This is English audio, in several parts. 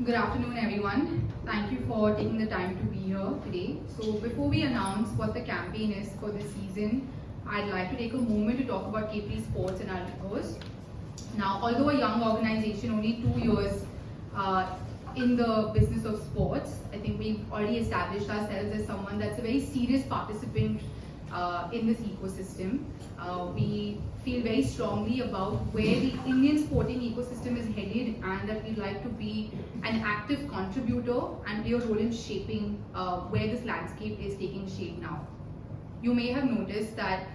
Good afternoon, everyone. Thank you for taking the time to be here today. So, before we announce what the campaign is for this season, I'd like to take a moment to talk about KP Sports and our egos. Now, although a young organization, only 2 years in the business of sports, I think we've already established ourselves as someone that's a very serious participant in this ecosystem. We feel very strongly about where the Indian sporting ecosystem is headed, and that we'd like to be an active contributor and play a role in shaping where this landscape is taking shape now. You may have noticed that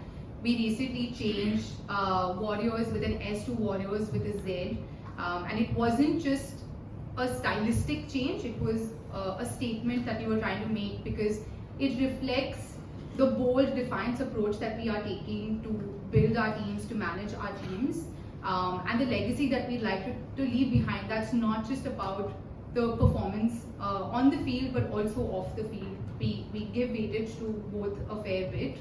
we recently changed Warriors with an S to Warriors with a Z, and it wasn't just a stylistic change, it was a statement that we were trying to make because it reflects the bold, defiant approach that we are taking to build our teams, to manage our teams, and the legacy that we'd like to leave behind. That's not just about the performance on the field, but also off the field. We give weightage to both a fair bit.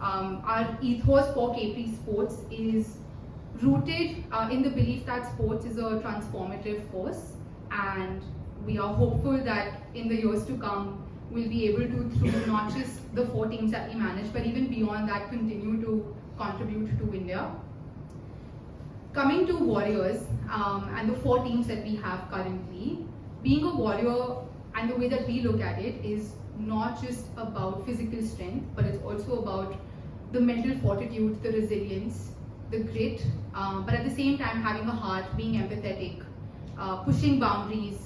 Our ethos for KP Sports is rooted in the belief that sports is a transformative force, and we are hopeful that in the years to come, we'll be able to, through not just the 4 teams that we manage, but even beyond that, continue to contribute to India. Coming to Warriors and the 4 teams that we have currently, being a Warrior and the way that we look at it is not just about physical strength, but it's also about the mental fortitude, the resilience, the grit, but at the same time having a heart, being empathetic, pushing boundaries.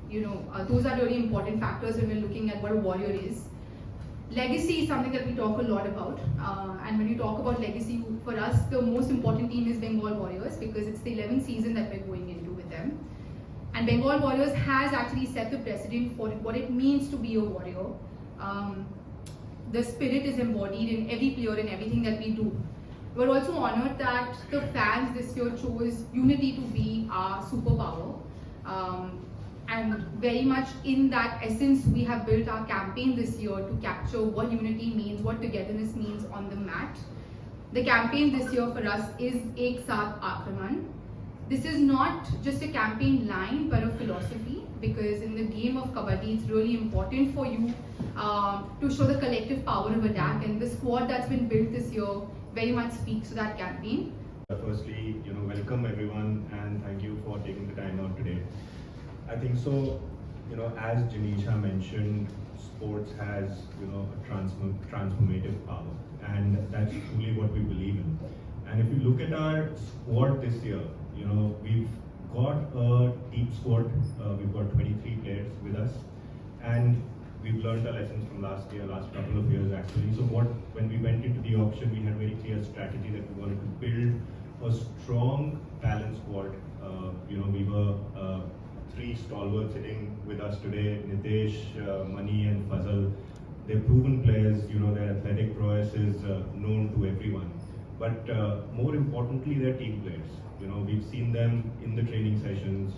Those are really important factors when we're looking at what a warrior is. Legacy is something that we talk a lot about, and when you talk about legacy, for us the most important team is Bengal Warriors because it's the 11th season that we're going into with them. And Bengal Warriors has actually set the precedent for what it means to be a warrior. The spirit is embodied in every player and everything that we do. We're also honored that the fans this year chose unity to be our superpower. And very much in that essence, we have built our campaign this year to capture what unity means, what togetherness means on the mat. The campaign this year for us is Ek Saath Akraman. This is not just a campaign line, but a philosophy, because in the game of Kabaddi, it's really important for you to show the collective power of attack, and the squad that's been built this year very much speaks to that campaign. Firstly, welcome everyone, and thank you for taking the time out today. I think so, as Janisha mentioned, sports has, a transformative power, and that's truly what we believe in. And if you look at our squad this year, we've got a deep squad, we've got 23 players with us, and we've learned our lessons from last couple of years actually. So when we went into the auction, we had a very clear strategy that we wanted to build a strong, balanced squad. We were 3 stalwarts sitting with us today, Nitesh, Mani and Fazal. They're proven players, their athletic prowess is known to everyone. But more importantly, they're team players. We've seen them in the training sessions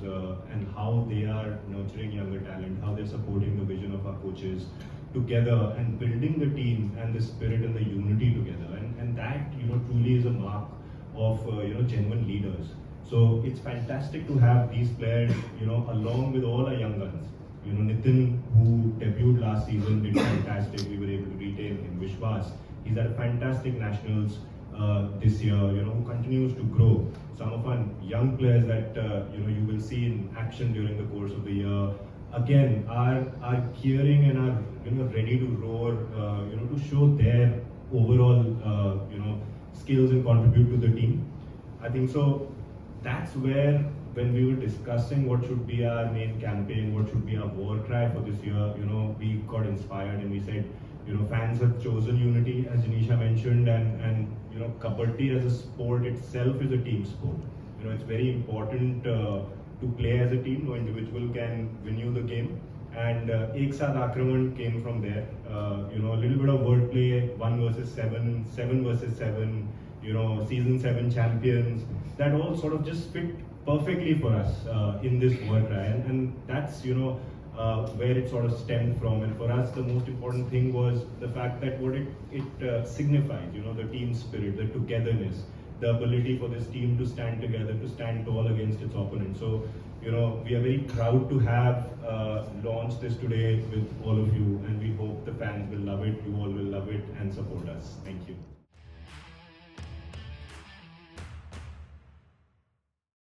and how they are nurturing younger talent, how they're supporting the vision of our coaches together and building the team and the spirit and the unity together. And that, truly is a mark of, genuine leaders. So it's fantastic to have these players, along with all our young guns. Nitin, who debuted last season, did fantastic. We were able to retain him. Vishwas, he's at a fantastic nationals this year, who continues to grow. Some of our young players that, you will see in action during the course of the year, again, are gearing and are, ready to roar, to show their overall, skills and contribute to the team. I think so. That's where, when we were discussing what should be our main campaign, what should be our war cry for this year, we got inspired and we said, fans have chosen unity, as Janisha mentioned, and Kabaddi as a sport itself is a team sport. It's very important to play as a team. No individual can win you the game. And Ek Saath Akraman came from there. A little bit of wordplay, 1 versus 7, 7 versus 7, season 7 champions. That all sort of just fit perfectly for us in this war cry. And that's, where it sort of stemmed from. And for us, the most important thing was the fact that what it signifies, the team spirit, the togetherness, the ability for this team to stand together, to stand tall against its opponent. So, we are very proud to have launched this today with all of you, and we hope the fans will love it, you all will love it and support us. Thank you.